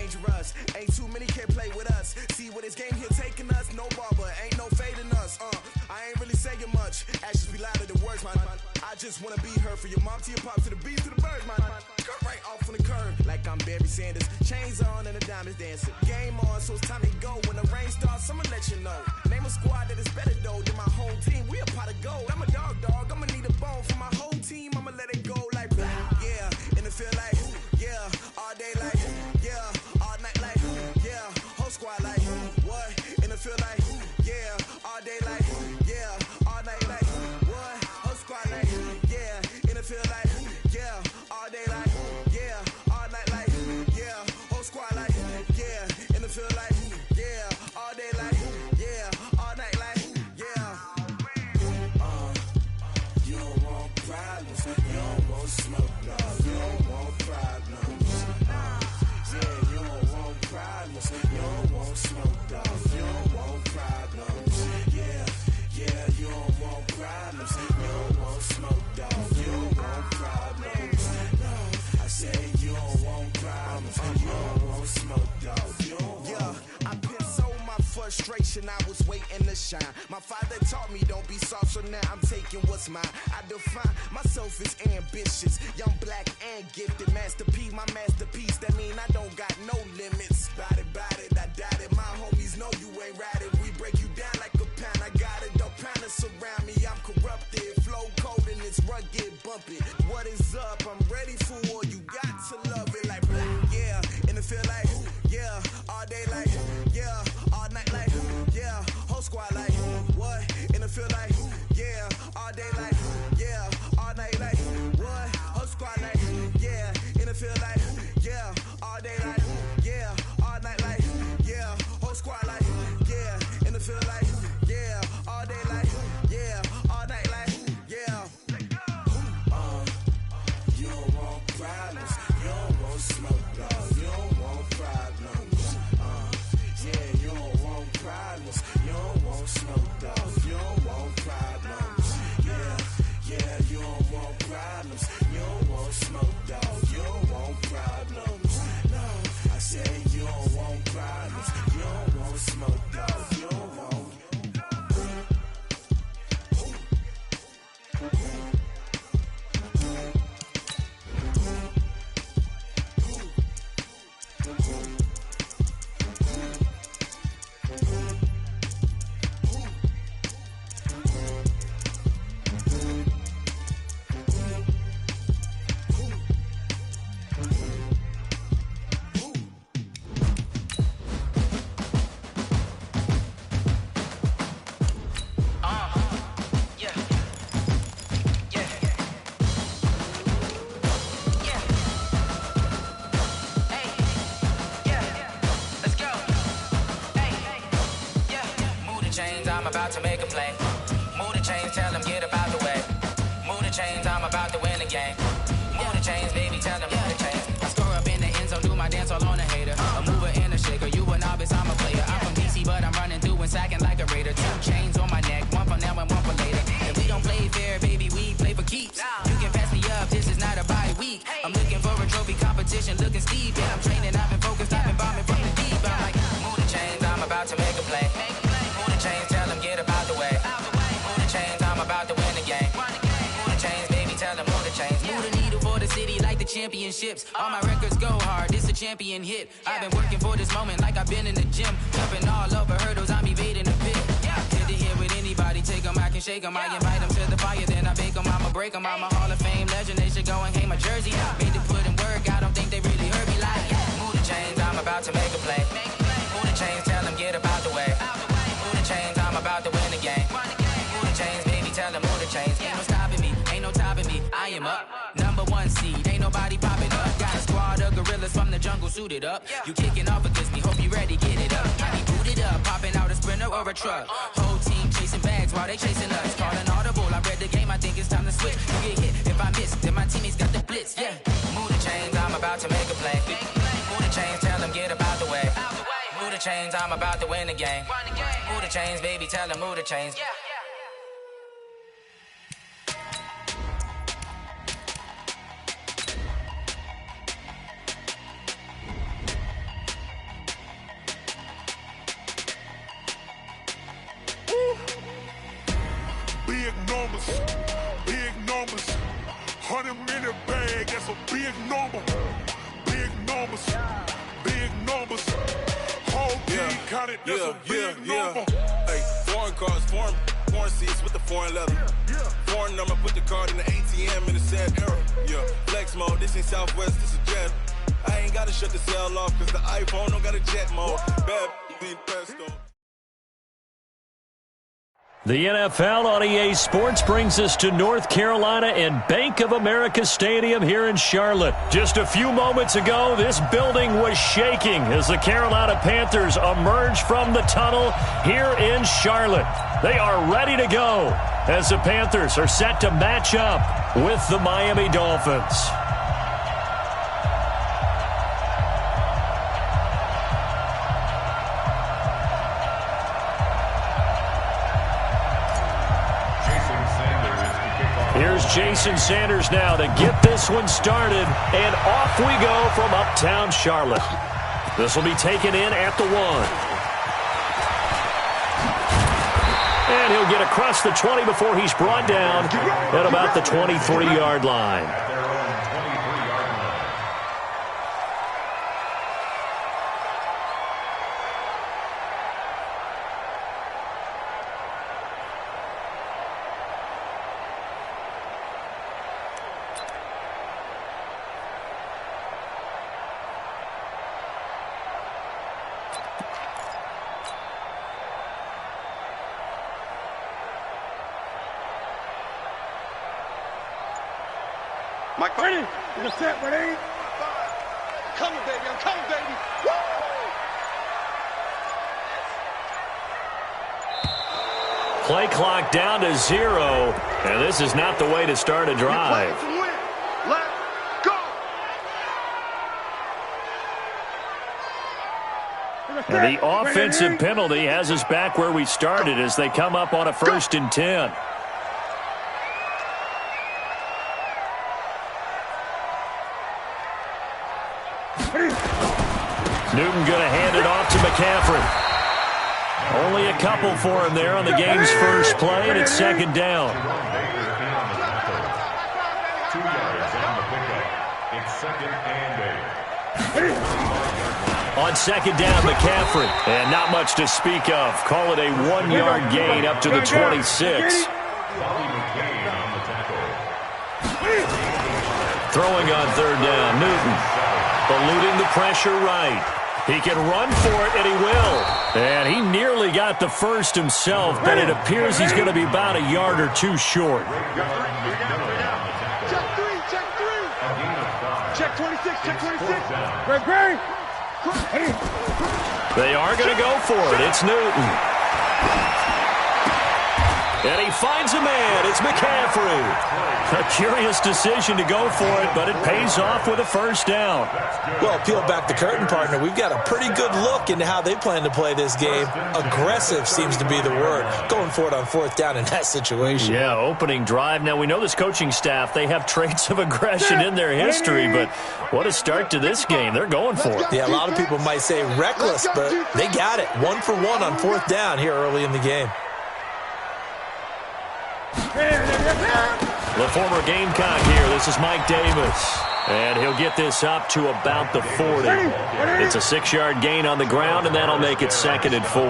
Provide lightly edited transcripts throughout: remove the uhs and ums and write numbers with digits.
dangerous. Ain't too many can play with us. See where this game here taking us? No barber, ain't no fading us. I ain't really saying much. Actions be louder than words, man. I just wanna be heard from your mom to your pop to the beat to the birds, man. Cut right off on the curb, like I'm Barry Sanders. Chains on and the diamonds dancing. Game on, so it's time to go. When the rain starts, I'ma let you know. Name a squad that is better though than my home team. We a pot of gold. I'm a dog. I'ma need a bone for my whole team. I'ma let it go like yeah, and it feel like yeah, all day like yeah, all night like yeah, whole squad like what? And it feel like yeah, all day like yeah, all night like what? Whole squad like yeah, and it feel like yeah, all day like yeah, all night like yeah, whole squad like yeah, and it feel like yeah, all day like yeah, all night like yeah. You don't want problems, you don't want smoke, no, you don't want problems. Yeah, you don't want problems, you don't want smoke, dog, you don't want problems. Yeah, you don't want problems, you don't want smoke, dog, you don't want problems. No, I said you don't want problems, you don't want smoke, dog, you don't want. Yeah, I've been so my frustration, I was waiting to shine. My father taught me don't be soft, so now I'm taking what's mine. I define myself as ambitious, young, black, and gifted. Master P, my masterpiece, that mean I don't got no limits. Bout it, I doubt it. My homies know you ain't ratted. We break you down like a pound. I got it, don't pound to surround me. I'm corrupted, flow cold and it's rugged, bumpy. What is up? I'm ready for war. You got to love it like yeah, and it feel like yeah, all day like yeah, all night like yeah, whole squad like what? And it feel like yeah, all day like yeah, all night like what? Whole squad like yeah, and it feel like yeah, all day like yeah, all night like yeah, whole squad like yeah, and it feel like yeah, all day like yeah, all night like yeah. You don't want problems, you don't want smoke, dog, you don't want problems. Yeah, you don't want problems, you don't want smoke, dog, you don't want problems. Yeah, you don't want problems, you don't want smoke, dog, you don't want problems. No, I said you don't want problems, you don't want smoke, dog, you don't want. I'm about to make a play. Move the chains, tell them get up out the way. Move the chains, I'm about to win the game. Move the chains, baby, tell them move the chains. I score up in the end zone, do my dance all on a hater. A mover and a shaker, you a novice, I'm a player. I'm from DC, but I'm running through and sacking like a raider. 2 chains on my neck, one for now and one for later. And we don't play fair, baby, we play for keeps. You can pass me up, this is not a bye week. I'm looking for a trophy competition, looking steep. Yeah, I'm training, I've been focused, I've been bombing from the deep. I'm like, move the chains, I'm about to make a play. Move the chains, tell them get up out the way. Move the chains, I'm about to win the game. Move the chains, baby, tell them move the chains. Move the needle for the city like the championships. All my records go hard, this a champion hit. I've been working for this moment like I've been in the gym. Jumping all over hurdles, I'm evading the pit. Good to hear with anybody, take them, I can shake them. I invite them to the fire, then I bake them, I'ma break them. I'm a Hall of Fame legend, they should go and hang my jersey. Made to put in work, I don't think they really heard me like move the chains, I'm about to make a play. Move the chains, tell them get up out the way. Move the chains, I'm about to win the game. Move the chains, baby, tell them move the chains. Ain't no stopping me, ain't no topping me, I am up. #1 seed, ain't nobody popping up. Got a squad of gorillas from the jungle suited up. You kicking off against me, hope you ready, get it up. I be booted up, popping out a Sprinter or a truck. Whole team chasing bags while they chasing us. Calling audible, I read the game, I think it's time to switch. You get hit, if I miss, then my teammates got the blitz, yeah. Move the chains, I'm about to make a play. Move the chains, tell them get up out the way. Move the chains, I'm about to win the game. Move the chains, baby, tell them move the chains. big number. Big numbers. Big numbers. Whole team counted, that's a big number. Hey, foreign cars, foreign seats with the foreign leather. Foreign number, put the card in the ATM in the sad era. Yeah, flex mode, this ain't Southwest, this is Jet. I ain't gotta shut the cell off, cause the iPhone don't got a jet mode. Bad being pesto. The NFL on EA Sports brings us to North Carolina and Bank of America Stadium here in Charlotte. Just a few moments ago, this building was shaking as the Carolina Panthers emerged from the tunnel here in Charlotte. They are ready to go as the Panthers are set to match up with the Miami Dolphins. Here's Jason Sanders now to get this one started, and off we go from uptown Charlotte. This will be taken in at the 1. And he'll get across the 20 before he's brought down at about the 23-yard line. Mike, ready? It's a set, ready? Coming, baby. I'm coming, baby. Woo! Play clock down to 0, and this is not the way to start a drive. Let's go! And the offensive penalty has us back where we started as they come up on a 1st and 10. Newton going to hand it off to McCaffrey. Only a couple for him there on the game's first play, and it's 2nd down. 2 yards on the pickup. It's 2nd and 8. On 2nd down, McCaffrey. And not much to speak of. Call it a 1-yard gain up to the 26. Throwing on 3rd down, Newton. Eluding the pressure right. He can run for it, and he will. And he nearly got the first himself, but it appears he's going to be about a yard or 2 short. Check 3, check 3. Check 26, check 26. Great. They are going to go for it. It's Newton. And he finds a man. It's McCaffrey. A curious decision to go for it, but it pays off with a 1st down. Well, peel back the curtain, partner. We've got a pretty good look into how they plan to play this game. Aggressive seems to be the word. Going for it on 4th down in that situation. Yeah, opening drive. Now, we know this coaching staff, they have traits of aggression in their history, but what a start to this game. They're going for it. Yeah, a lot of people might say reckless, but they got it. 1 for 1 on 4th down here early in the game. The former Gamecock here. This is Mike Davis. And he'll get this up to about the 40. It's a 6-yard gain on the ground, and that'll make it 2nd and 4.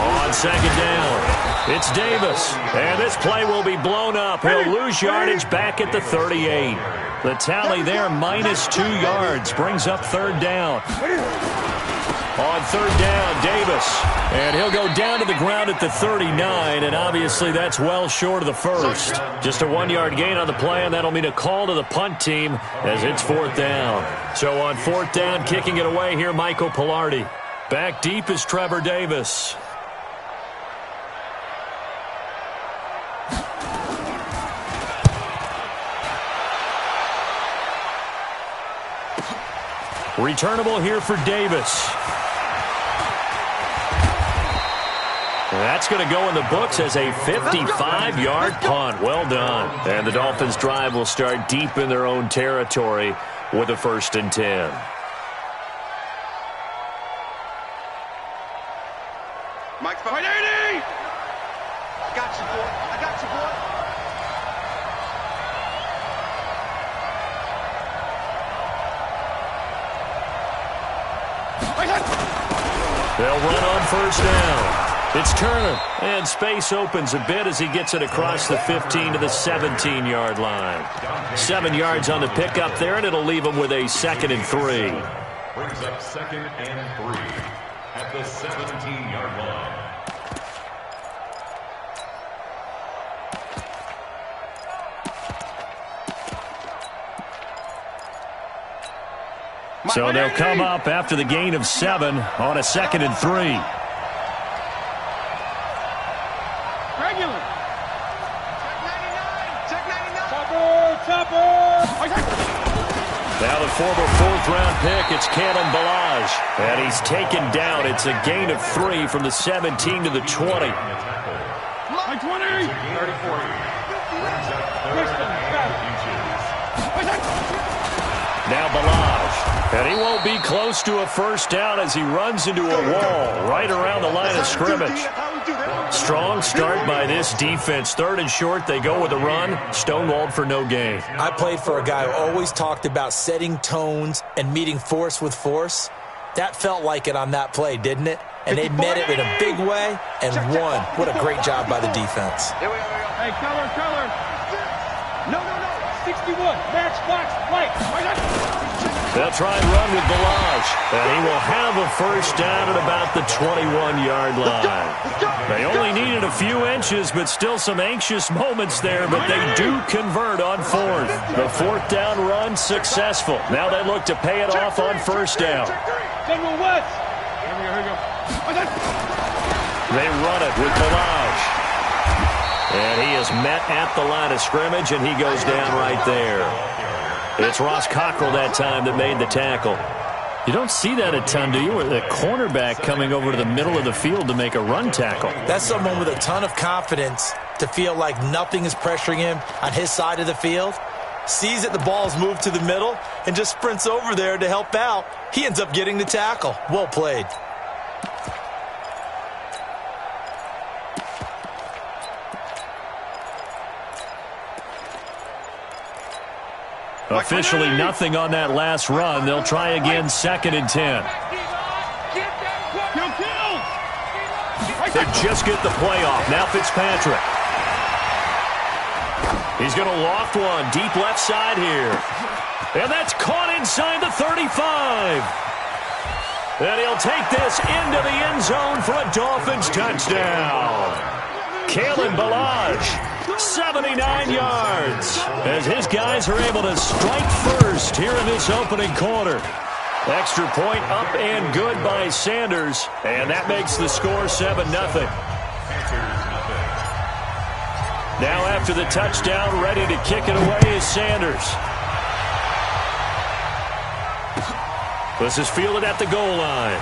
On 2nd down, it's Davis. And this play will be blown up. He'll lose yardage back at the 38. The tally there, minus 2 yards, brings up 3rd down. On 3rd down, Davis. And he'll go down to the ground at the 39, and obviously that's well short of the 1st. Just a 1-yard gain on the play, and that'll mean a call to the punt team as it's 4th down. So on 4th down, kicking it away here, Michael Pilardi. Back deep is Trevor Davis. Returnable here for Davis. That's going to go in the books as a 55-yard punt. Well done. And the Dolphins' drive will start deep in their own territory with a 1st and 10. Mike's behind 80! I got you, boy. They'll run on first down. It's Turner, and space opens a bit as he gets it across the 15 to the 17-yard line. 7 yards on the pickup there, and it'll leave him with a 2nd and 3. Brings up 2nd and 3 at the 17-yard line. So they'll come up after the gain of 7 on a 2nd and 3. Now the former 4th-round pick, it's Kalen Ballage. And he's taken down. It's a gain of 3 from the 17 to the 20. Now Ballage. And he won't be close to a first down as he runs into a wall right around the line of scrimmage. Strong start by this defense. 3rd and short, they go with a run. Stonewalled for no gain. I played for a guy who always talked about setting tones and meeting force with force. That felt like it on that play, didn't it? And they met it in a big way and won. What a great job by the defense. Hey, color. No. 61. Match box white. They'll try and run with Ballage. And he will have a first down at about the 21-yard line. They only needed a few inches, but still some anxious moments there, but they do convert on 4th. The 4th down run successful. Now they look to pay it off on first down. Here we go. They run it with Ballage. And he is met at the line of scrimmage, and he goes down right there. It's Ross Cockrell that time that made the tackle. You don't see that a ton, do you? With a cornerback coming over to the middle of the field to make a run tackle. That's someone with a ton of confidence to feel like nothing is pressuring him on his side of the field. Sees that the ball's moved to the middle and just sprints over there to help out. He ends up getting the tackle. Well played. Officially nothing on that last run. They'll try again, 2nd and 10. They just get the play off. Now Fitzpatrick. He's going to loft one deep left side here. And that's caught inside the 35. And he'll take this into the end zone for a Dolphins touchdown. Kalen Ballage. 79 yards as his guys are able to strike first here in this opening quarter. Extra point up and good by Sanders, and that makes the score 7-0. Now after the touchdown, ready to kick it away is Sanders. This is fielded at the goal line.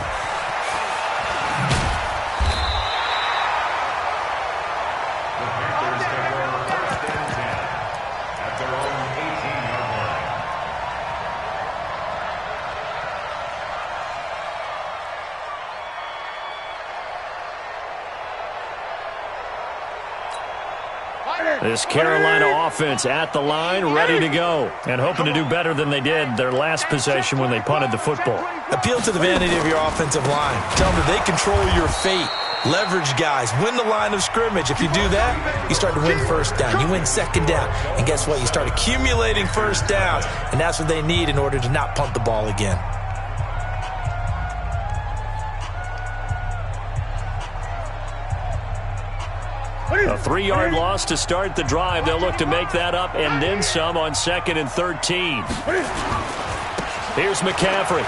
This Carolina offense at the line, ready to go, and hoping to do better than they did their last possession when they punted the football. Appeal to the vanity of your offensive line. Tell them that they control your fate. Leverage guys. Win the line of scrimmage. If you do that, you start to win first down. You win 2nd down. And guess what? You start accumulating first downs, and that's what they need in order to not punt the ball again. A 3-yard loss to start the drive. They'll look to make that up and then some on 2nd and 13. Here's McCaffrey.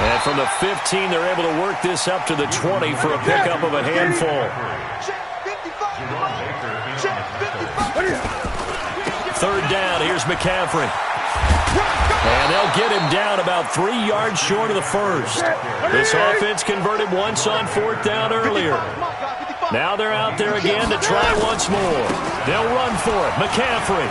And from the 15, they're able to work this up to the 20 for a pickup of a handful. 3rd down. Here's McCaffrey. And they'll get him down about 3 yards short of the first. This offense converted once on 4th down earlier. Now they're out there again to try once more. They'll run for it. McCaffrey.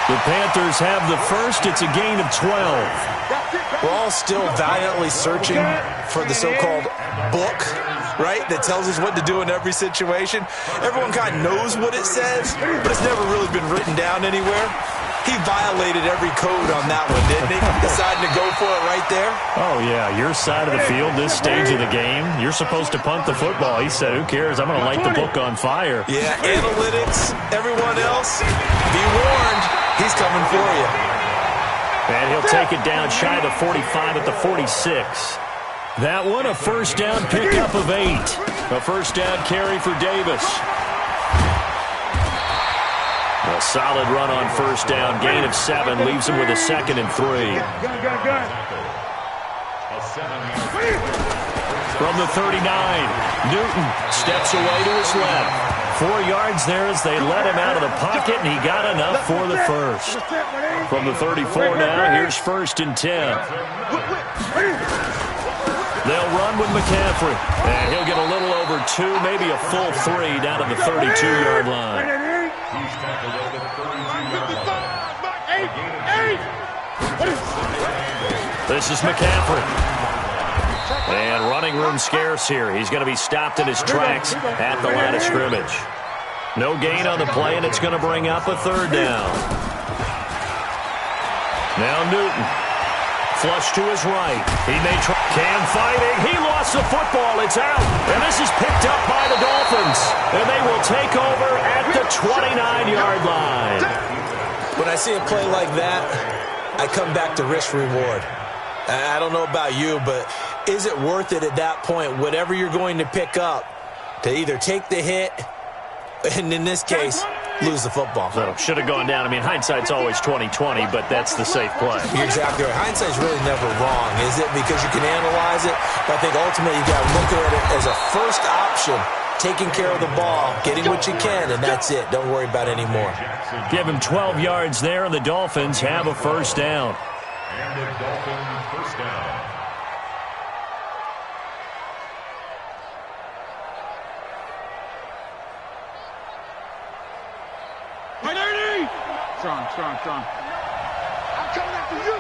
The Panthers have the first. It's a gain of 12. We're all still valiantly searching for the so-called book, right, that tells us what to do in every situation. Everyone kind of knows what it says, but it's never really been written down anywhere. He violated every code on that one, didn't he? Deciding to go for it right there. Oh, yeah, your side of the field, this stage of the game, you're supposed to punt the football. He said, who cares? I'm going to light the book on fire. Yeah, analytics, everyone else, be warned, he's coming for you. And he'll take it down shy of the 45 at the 46. That one, a first down pickup of 8. A first down carry for Davis. A solid run on first down. Gain of 7 leaves him with a 2nd and 3. From the 39, Newton steps away to his left. 4 yards there as they let him out of the pocket, and he got enough for the first. From the 34 now, here's 1st and 10. They'll run with McCaffrey, and he'll get a little over 2, maybe a full 3 down to the 32-yard line. He's tackled at the 32-yard line. This is McCaffrey. And running room scarce here. He's going to be stopped in his tracks at the line of scrimmage. No gain on the play, and it's going to bring up a 3rd down. Now Newton. Flush to his right. He may try. Cam fighting. He lost the football. It's out. And this is picked up by the Dolphins. And they will take over at the 29-yard line. When I see a play like that, I come back to risk-reward. I don't know about you, but is it worth it at that point, whatever you're going to pick up, to either take the hit, and in this case, lose the football? So, should have gone down. I mean, hindsight's always 20/20, but that's the safe play. You're exactly right. Hindsight's really never wrong, is it? Because you can analyze it, but I think ultimately you got to look at it as a first option, taking care of the ball, getting what you can, and that's it. Don't worry about any more. Give him 12 yards there, and the Dolphins have a first down. And the Dolphins first down. Strong. I'm coming after you.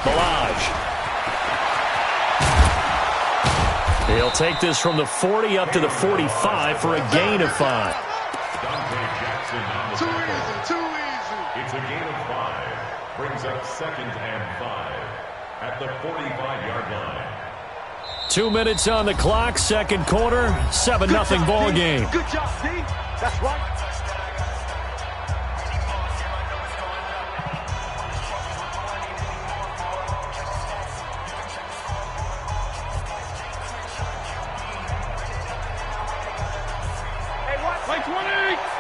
Balaj. He'll take this from the 40 up to the 45 for a gain of 5. Dante Jackson on the tackle. Too easy. It's a gain of 5. Brings up 2nd and 5 at the 45-yard line. 2 minutes on the clock, 2nd quarter, 7-0 ball game. Good job, D. That's right.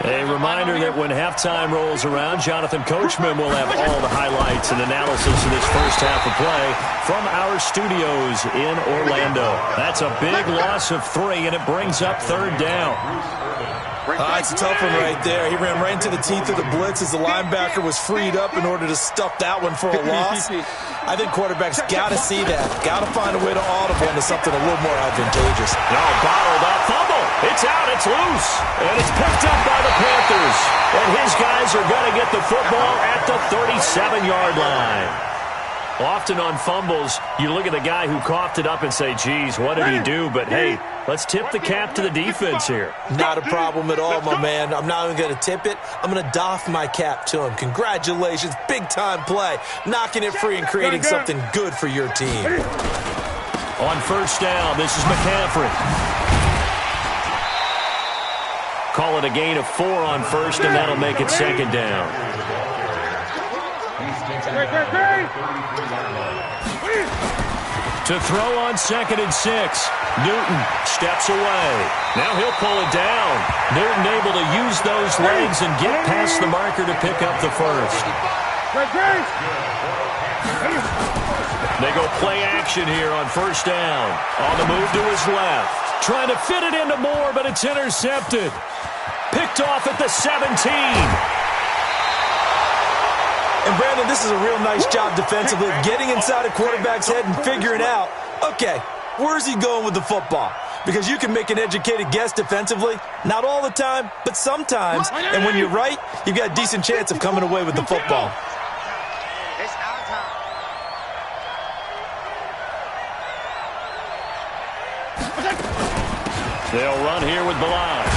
A reminder that when halftime rolls around, Jonathan Coachman will have all the highlights and analysis of this first half of play from our studios in Orlando. That's a big loss of 3, and it brings up 3rd down. It's a tough one right there. He ran right into the teeth of the blitz as the linebacker was freed up in order to stuff that one for a loss. I think quarterbacks got to see that. Got to find a way to audible into something a little more advantageous. No, bottled up. Fumble. It's out. It's loose. And it's picked up by the Panthers. And his guys are going to get the football at the 37-yard line. Often on fumbles, you look at the guy who coughed it up and say, geez, what did he do? But, hey, let's tip the cap to the defense here. Not a problem at all, my man. I'm not even going to tip it. I'm going to doff my cap to him. Congratulations. Big-time play. Knocking it free and creating something good for your team. On first down, this is McCaffrey. Call it a gain of 4 on first, and that'll make it 2nd down. To throw on 2nd and 6. Newton steps away. Now he'll pull it down. Newton able to use those legs and get past the marker to pick up the first. They go play action here on first down. On the move to his left. Trying to fit it into Moore, but it's intercepted. Picked off at the 17. And, Brandon, this is a real nice job defensively, getting inside a quarterback's head and figuring out, okay, where's he going with the football? Because you can make an educated guess defensively, not all the time, but sometimes. And when you're right, you've got a decent chance of coming away with the football. It's our time. They'll run here with Balaj.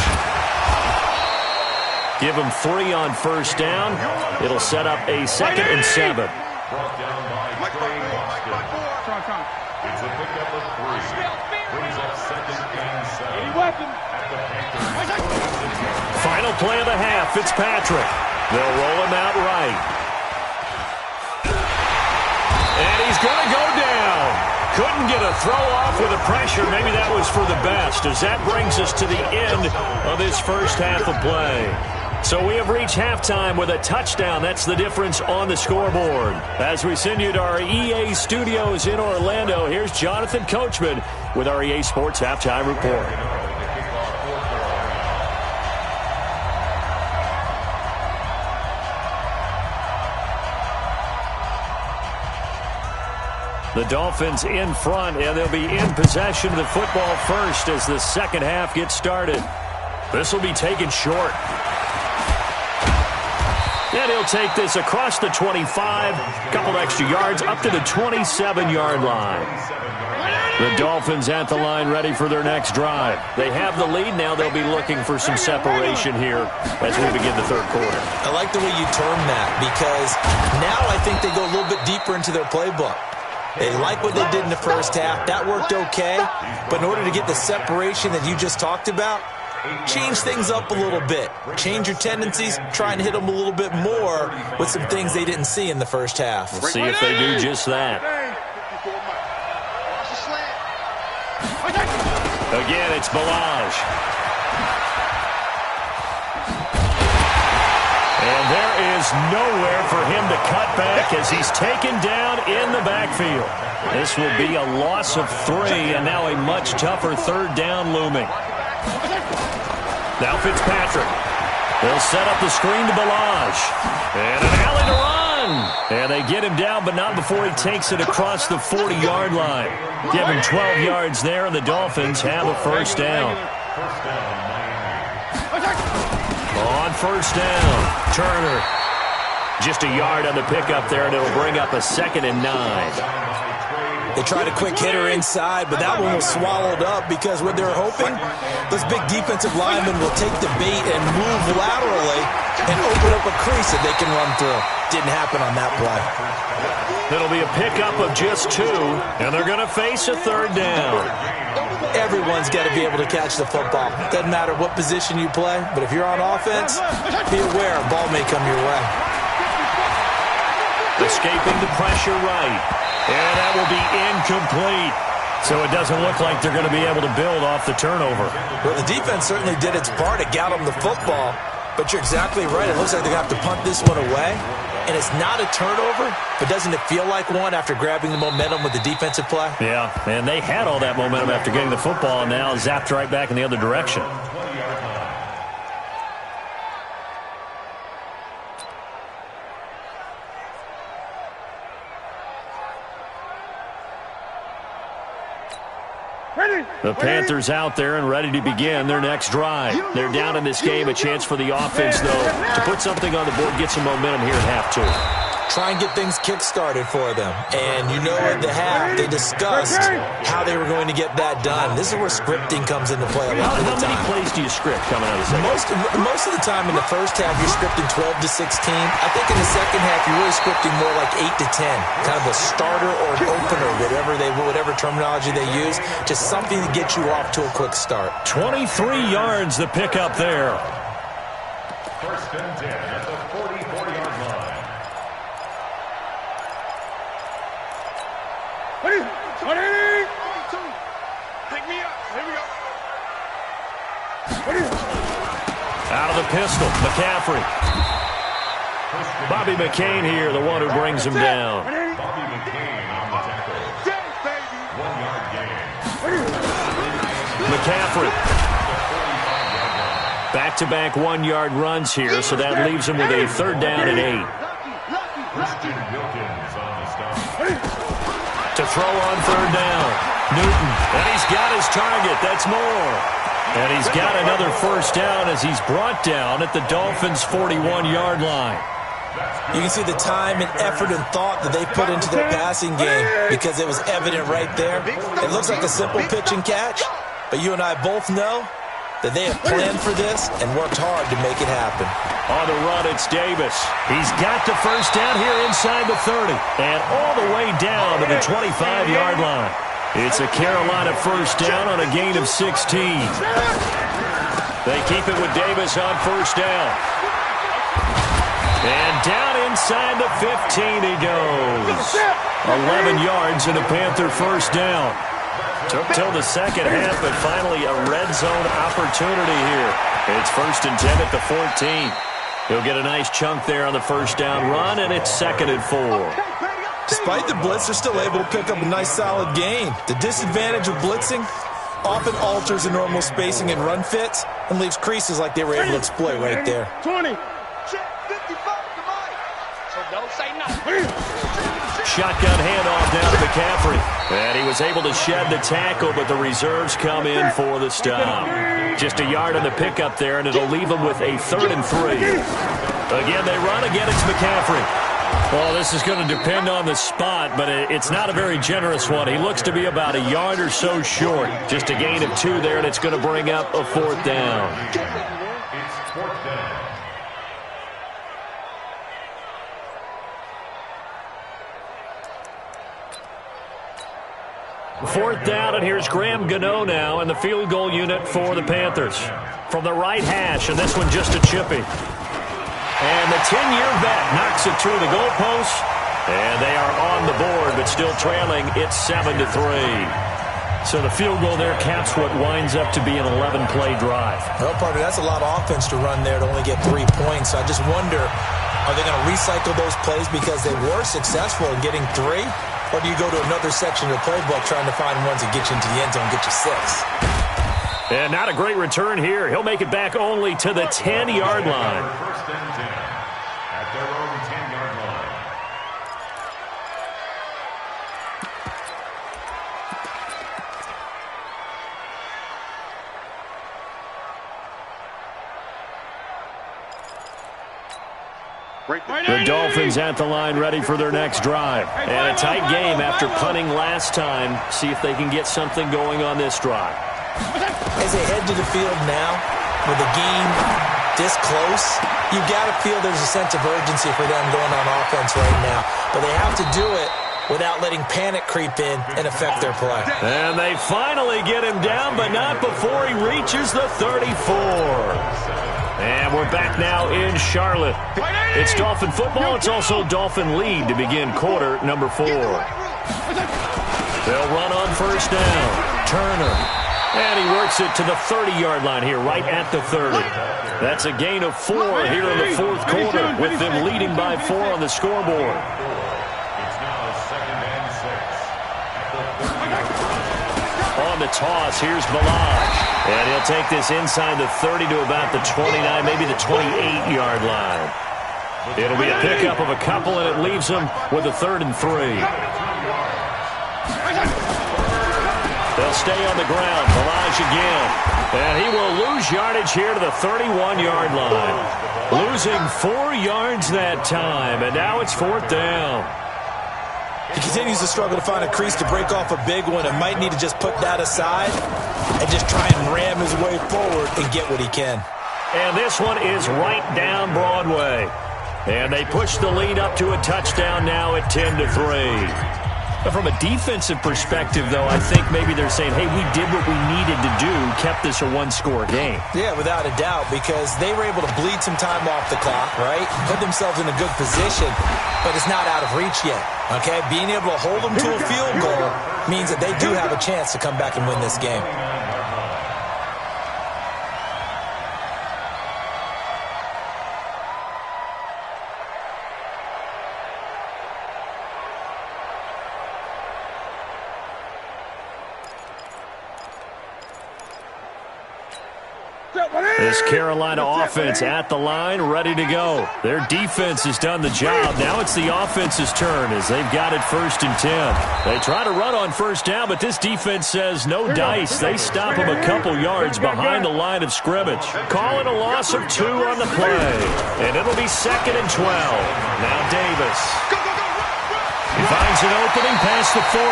Give him 3 on first down. It'll set up a 2nd and 7. Brought down by Trey Boston. It's a pickup of 3. Brings up 2nd and 7. At the Panthers. Final play of the half, Fitzpatrick. They'll roll him out right. And he's going to go down. Couldn't get a throw off with the pressure. Maybe that was for the best, as that brings us to the end of this first half of play. So we have reached halftime with a touchdown. That's the difference on the scoreboard. As we send you to our EA studios in Orlando, here's Jonathan Coachman with our EA Sports Halftime Report. The Dolphins in front, and they'll be in possession of the football first as the second half gets started. This will be taken short. And he'll take this across the 25, couple extra yards, up to the 27-yard line. The Dolphins at the line ready for their next drive. They have the lead. Now they'll be looking for some separation here as we begin the third quarter. I like the way you term that, because now I think they go a little bit deeper into their playbook. They like what they did in the first half. That worked okay. But in order to get the separation that you just talked about, change things up a little bit. Change your tendencies. Try and hit them a little bit more with some things they didn't see in the first half. We'll see if they do just that. Again, it's Ballage. And there is nowhere for him to cut back as he's taken down in the backfield. This will be a loss of 3, and now a much tougher third down looming. Now Fitzpatrick. They'll set up the screen to Ballage. And an alley to run. And they get him down, but not before he takes it across the 40-yard line. Give him 12 yards there, and the Dolphins have a first down. On first down, Turner. Just a yard on the pickup there, and it'll bring up a 2nd and 9. They tried a quick hitter inside, but that one was swallowed up because what they're hoping, those big defensive linemen will take the bait and move laterally and open up a crease that they can run through. Didn't happen on that play. It'll be a pickup of just 2, and they're going to face a third down. Everyone's got to be able to catch the football. Doesn't matter what position you play, but if you're on offense, be aware a ball may come your way. Escaping the pressure right. And that will be incomplete. So it doesn't look like they're going to be able to build off the turnover. Well, the defense certainly did its part. It got them the football. But you're exactly right. It looks like they have to punt this one away. And it's not a turnover, but doesn't it feel like one after grabbing the momentum with the defensive play? Yeah, and they had all that momentum after getting the football, and now zapped right back in the other direction. The Panthers out there and ready to begin their next drive. They're down in this game. A chance for the offense, though, to put something on the board, get some momentum here at half 2. Try and get things kick-started for them. And you know at the half, they discussed how they were going to get that done. This is where scripting comes into play a lot of the time. How many plays do you script coming out of the second? Most of the time in the first half, you're scripting 12 to 16. I think in the second half, you're really scripting more like 8 to 10. Kind of a starter or an opener, whatever terminology they use. Just something to get you off to a quick start. 23 yards the pickup there. First and 10 at the 44-yard line. Ready? Pick me up. Here we go. Ready? Out of the pistol, McCaffrey. Bobby McCain here, the one who brings him down. Bobby McCain on the tackle. 1-yard gain. McCaffrey. Back-to-back 1-yard runs here, so that leaves him with a third down and 8. Christian Wilkins on the stop. To throw on third down. Newton, and he's got his target. That's more. And he's got another first down as he's brought down at the Dolphins' 41-yard line. You can see the time and effort and thought that they put into their passing game because it was evident right there. It looks like a simple pitch and catch, but you and I both know that they have planned for this and worked hard to make it happen. On the run, it's Davis. He's got the first down here inside the 30 and all the way down to the 25-yard line. It's a Carolina first down on a gain of 16. They keep it with Davis on first down. And down inside the 15 he goes. 11 yards and a Panther first down. Took till the second half, but finally a red zone opportunity here. It's 1st and 10 at the 14. He'll get a nice chunk there on the first down run, and it's 2nd and 4. Despite the blitz, they're still able to pick up a nice solid gain. The disadvantage of blitzing often alters the normal spacing and run fits and leaves creases like they were able to exploit right there. 20. Shotgun handoff down to McCaffrey. And he was able to shed the tackle, but the reserves come in for the stop. Just a yard on the pickup there, and it'll leave them with a 3rd and 3. Again, they run. Again, it's McCaffrey. Well, this is going to depend on the spot, but it's not a very generous one. He looks to be about a yard or so short. Just a gain of 2 there, and it's going to bring up a 4th down. It's 4th down. 4th down, and here's Graham Gano now in the field goal unit for the Panthers. From the right hash, and this one just a chippy. And the 10-year vet knocks it through the goalpost, and they are on the board, but still trailing. It's 7-3. So the field goal there caps what winds up to be an 11-play drive. Well, partner, that's a lot of offense to run there to only get 3 points. I just wonder, are they going to recycle those plays because they were successful in getting 3? Or do you go to another section of the playbook trying to find ones that get you into the end zone and get you 6? And not a great return here. He'll make it back only to the 10-yard line. 1st and 10 at their own 10-yard line. The Dolphins at the line ready for their next drive. And a tight game after punting last time. See if they can get something going on this drive. As they head to the field now, with the game this close, you've got to feel there's a sense of urgency for them going on offense right now. But they have to do it without letting panic creep in and affect their play. And they finally get him down, but not before he reaches the 34. And we're back now in Charlotte. It's Dolphin football. It's also Dolphin lead to begin quarter number 4. They'll run on first down. Turner. And he works it to the 30-yard line here, right at the 30. That's a gain of 4 here in the 4th quarter, with them leading by 4 on the scoreboard. It's now 2nd and 6. On the toss, here's Balaj. And he'll take this inside the 30 to about the 29, maybe the 28-yard line. It'll be a pickup of a couple, and it leaves them with a 3rd and 3. They'll stay on the ground. Balaj again. And he will lose yardage here to the 31-yard line. Losing 4 yards that time, and now it's 4th down. He continues to struggle to find a crease to break off a big one and might need to just put that aside and just try and ram his way forward and get what he can. And this one is right down Broadway. And they push the lead up to a touchdown now at 10-3. But from a defensive perspective, though, I think maybe they're saying, hey, we did what we needed to do, kept this a one-score game. Yeah, without a doubt, because they were able to bleed some time off the clock, right? Put themselves in a good position, but it's not out of reach yet, okay? Being able to hold them to a field goal means that they do have a chance to come back and win this game. This Carolina offense at the line, ready to go. Their defense has done the job. Now it's the offense's turn as they've got it 1st and 10. They try to run on first down, but this defense says no dice. They stop them a couple yards behind the line of scrimmage. Call it a loss of 2 on the play. And it'll be 2nd and 12. Now Davis. He finds an opening past the 40.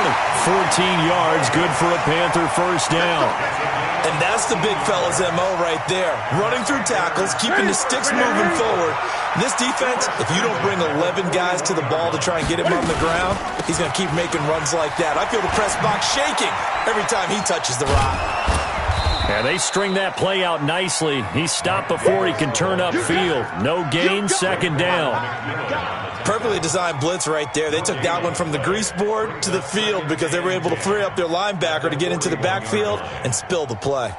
14 yards, good for a Panther first down. And that's the big fella's MO right there. Running through tackles, keeping the sticks moving forward. This defense, if you don't bring 11 guys to the ball to try and get him on the ground, he's going to keep making runs like that. I feel the press box shaking every time he touches the rock. And they string that play out nicely. He's stopped before he can turn upfield. No gain, second down. Perfectly designed blitz right there. They took that one from the grease board to the field because they were able to free up their linebacker to get into the backfield and spill the play.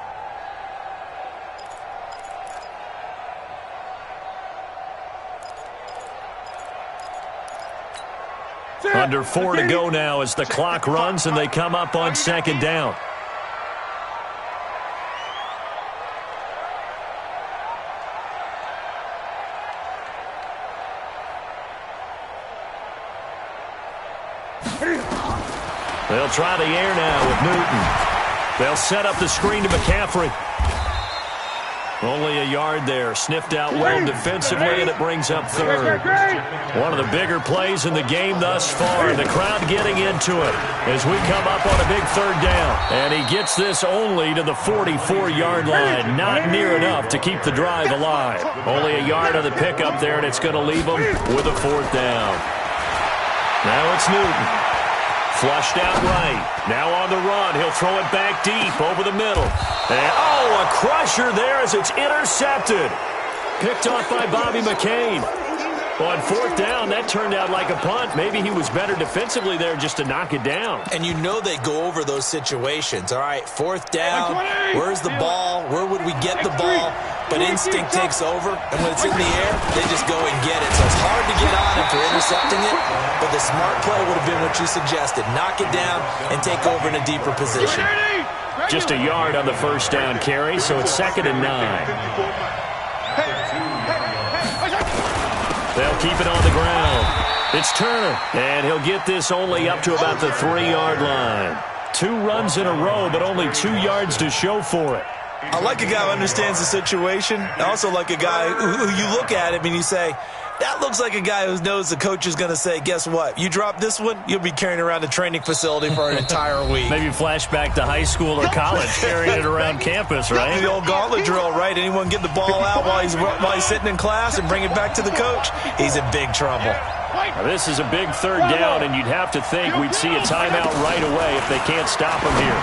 Under 4 to go now as the clock runs and they come up on second down. They'll try the air now with Newton. They'll set up the screen to McCaffrey. Only a yard there. Sniffed out well defensively, and it brings up third. One of the bigger plays in the game thus far. The crowd getting into it as we come up on a big third down. And he gets this only to the 44-yard line. Not near enough to keep the drive alive. Only a yard on the pickup there, and it's going to leave him with a fourth down. Now it's Newton. Flushed out right. Now on the run. He'll throw it back deep over the middle. And, oh, a crusher there as it's intercepted. Picked off by Bobby McCain. On fourth down, that turned out like a punt. Maybe he was better defensively there just to knock it down. And you know they go over those situations. All right, fourth down, where's the ball? Where would we get the ball? But instinct takes over, and when it's in the air, they just go and get it. So it's hard to get on after intercepting it, but the smart play would have been what you suggested. Knock it down and take over in a deeper position. Just a yard on the first down carry, so it's 2nd and 9. They'll keep it on the ground. It's Turner, and he'll get this only up to about the 3-yard line. 2 runs in a row, but only 2 yards to show for it. I like a guy who understands the situation. I also like a guy who you look at him and you say, that looks like a guy who knows the coach is going to say, guess what? You drop this one, you'll be carrying around a training facility for an entire week. Maybe flashback to high school or college, carrying it around campus, right? The old gauntlet drill, right? Anyone get the ball out while he's sitting in class and bring it back to the coach? He's in big trouble. Now, this is a big third down, and you'd have to think we'd see a timeout right away if they can't stop him here.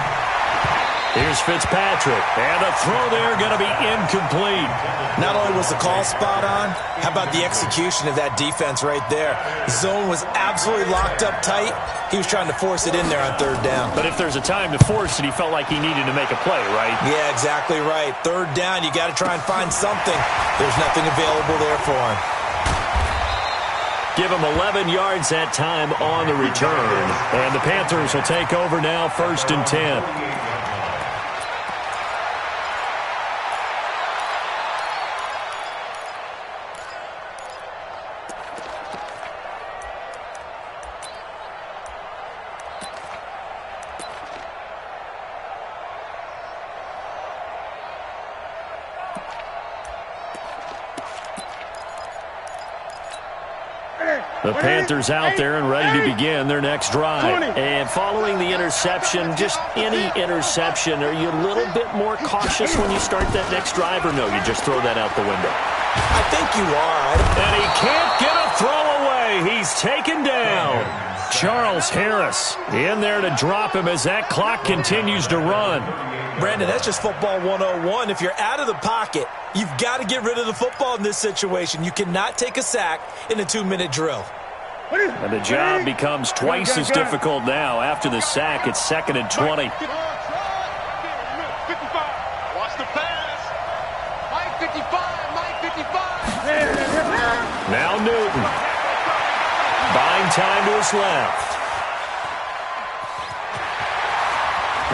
Here's Fitzpatrick, and the throw there going to be incomplete. Not only was the call spot on, how about the execution of that defense right there? Zone was absolutely locked up tight. He was trying to force it in there on third down. But if there's a time to force it, he felt like he needed to make a play, right? Yeah, exactly right. Third down, you got to try and find something. There's nothing available there for him. Give him 11 yards that time on the return. And the Panthers will take over now, 1st and 10. The Panthers out there and ready to begin their next drive. And following the interception, just any interception, are you a little bit more cautious when you start that next drive, or no, you just throw that out the window? I think you are. And he can't get a throw away. He's taken down. Charles Harris in there to drop him as that clock continues to run. Brandon, that's just football 101. If you're out of the pocket, you've got to get rid of the football in this situation. You cannot take a sack in a 2-minute drill. And the job becomes twice as difficult now. After the sack, it's 2nd and 20. 55. Watch the pass. Mike 55. Mike 55. Now Newton. Buying time to his left.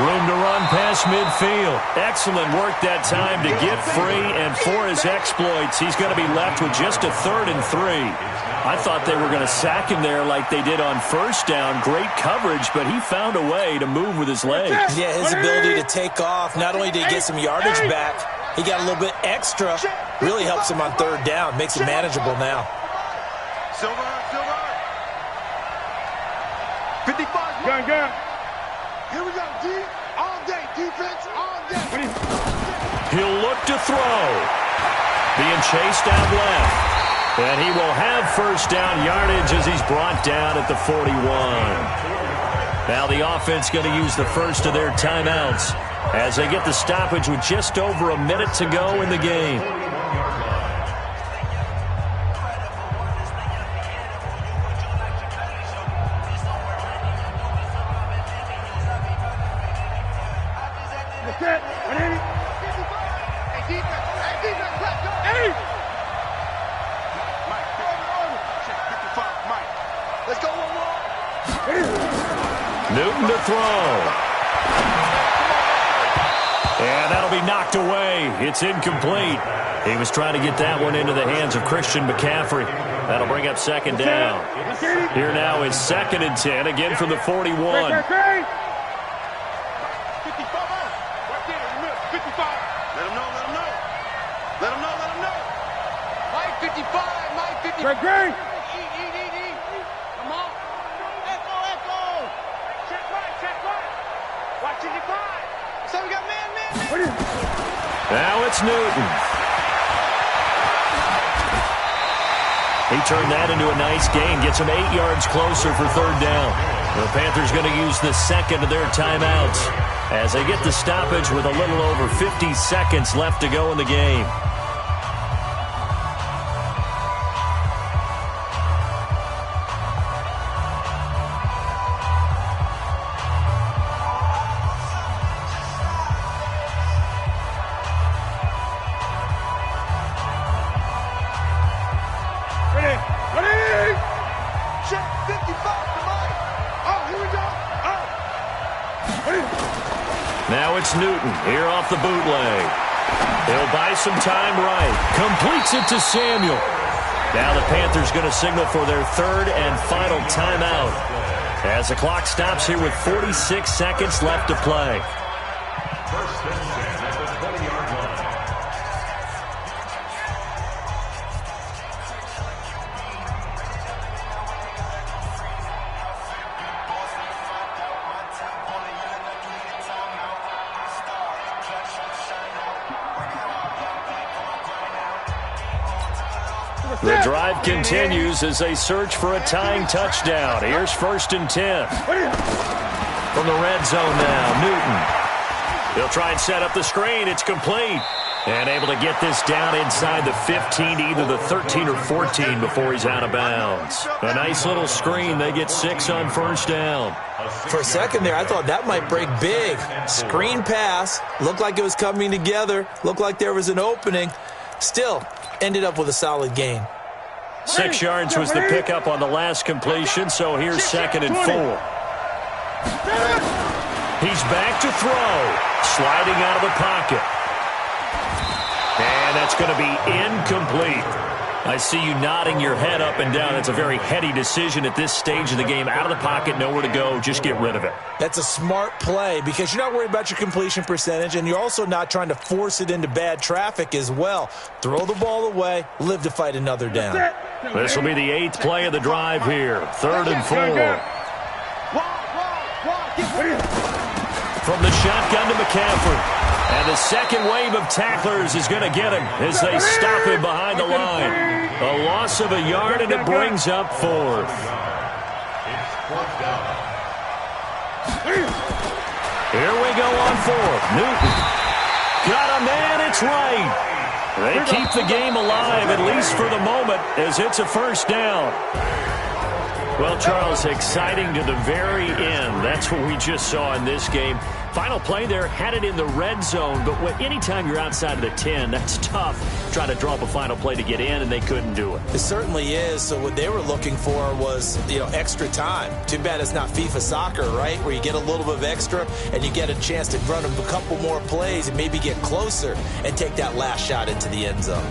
Room to run past midfield. Excellent work that time to get free, and for his exploits, he's going to be left with just a 3rd and 3. I thought they were going to sack him there like they did on first down. Great coverage, but he found a way to move with his legs. Yeah, his ability to take off, not only did he get some yardage back, he got a little bit extra. Really helps him on third down, makes it manageable now. Silver. 55. Gun. Here we go, G. All day. Defense on deck. He'll look to throw. Being chased out left. And he will have first down yardage as he's brought down at the 41. Now the offense going to use the first of their timeouts as they get the stoppage with just over a minute to go in the game. Newton to throw. And that'll be knocked away. It's incomplete. He was trying to get that one into the hands of Christian McCaffrey. That'll bring up second down. Here now is 2nd and 10, again from the 41. 55. Let him know. Mike 55, Mike 55. Great. Come on. Echo. Check right. Watch it, 5. So we got man. Now it's Newton. He turned that into a nice gain. Gets him 8 yards closer for 3rd down. The Panthers going to use the second of their timeouts as they get the stoppage with a little over 50 seconds left to go in the game. Now it's Newton here off the bootleg. He'll buy some time right. Completes it to Samuel. Now the Panthers going to signal for their 3rd and final timeout as the clock stops here with 46 seconds left to play. First and 10 at the 20-yard line. The drive continues as they search for a tying touchdown. Here's 1st and 10. From the red zone now, Newton. He'll try and set up the screen. It's complete. And able to get this down inside the 15, either the 13 or 14 before he's out of bounds. A nice little screen. They get 6 on 1st down. For a second there, I thought that might break big. Screen pass. Looked like it was coming together. Looked like there was an opening. Still, ended up with a solid gain. 6 yards was the pickup on the last completion, so here's 2nd and 4. He's back to throw. Sliding out of the pocket. And that's going to be incomplete. I see you nodding your head up and down. It's a very heady decision at this stage of the game. Out of the pocket, nowhere to go. Just get rid of it. That's a smart play because you're not worried about your completion percentage, and you're also not trying to force it into bad traffic as well. Throw the ball away, live to fight another down. This will be the 8th play of the drive here. 3rd and 4. From the shotgun to McCaffrey. And the second wave of tacklers is going to get him as they stop him behind the line. A loss of a yard, and it brings up 4th. Here we go on 4th. Newton. Got a man, it's right. They keep the game alive, at least for the moment, as it's a 1st down. Well, Charles, exciting to the very end. That's what we just saw in this game. Final play there, had it in the red zone, but anytime you're outside of the 10, that's tough. Try to draw up a final play to get in, and they couldn't do it. It certainly is. So what they were looking for was, extra time. Too bad it's not FIFA soccer, right, where you get a little bit of extra and you get a chance to run a couple more plays and maybe get closer and take that last shot into the end zone.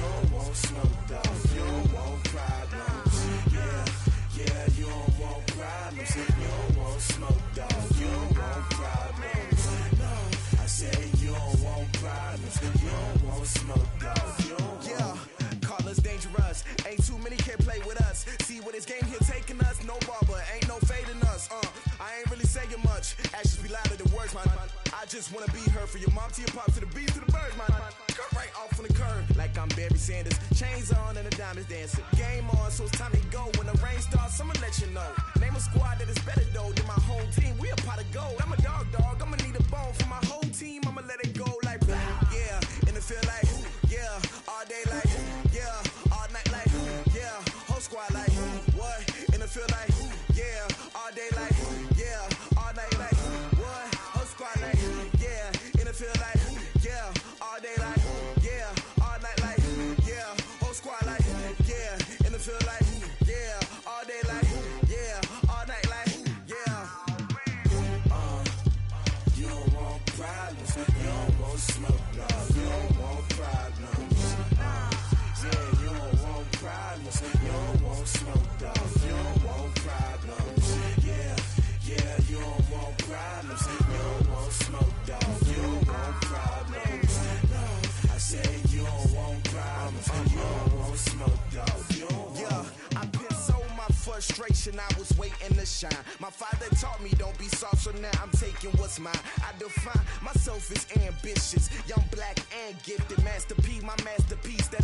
don't want smoke, dog. You don't want problems. Yeah, you don't want problems. You don't want smoke, dog. You don't want problems. No, I say you don't want problems. You don't want smoke, dog. You don't want. Call us dangerous. Ain't too many can play with us. See what this game here taking us. No barber, ain't no fading us. I ain't really saying much. Actions be louder than words, man. I just wanna be heard. For your mom to your pop to the beat to the bird, man. Cut right off on the curb like I'm Barry Sanders. Chains on and the diamonds dancing. Game on, so it's time to go. When the rain starts, I'ma let you know. Name a squad that is better though than my whole team. We a pot of gold. I'm a dog. I'ma need a bone for my whole team. I'ma let it go like yeah. And it feel like yeah. All day like yeah. All night like yeah. Whole squad like what? And it feel like yeah. All day like yeah. All night like what? Whole squad like yeah. And it feel like yeah. All day like yeah. All night like yeah. Whole squad like yeah. And it feel like yeah. All day like yeah. All night like yeah. You don't want problems. You don't want smoke, dog. You don't want problems. Yeah, you don't want problems. You don't want smoke, dog. You don't want problems. Yeah, you don't want problems. You don't want smoke, dog. You don't want problems. No, I say you don't want problems. You don't want smoke, dog. You don't want. I put so my frustration, I was waiting to shine. My father taught me don't be soft, so now I'm taking what's mine. I define myself as ambitious, young, black, and gifted. Master P, my masterpiece that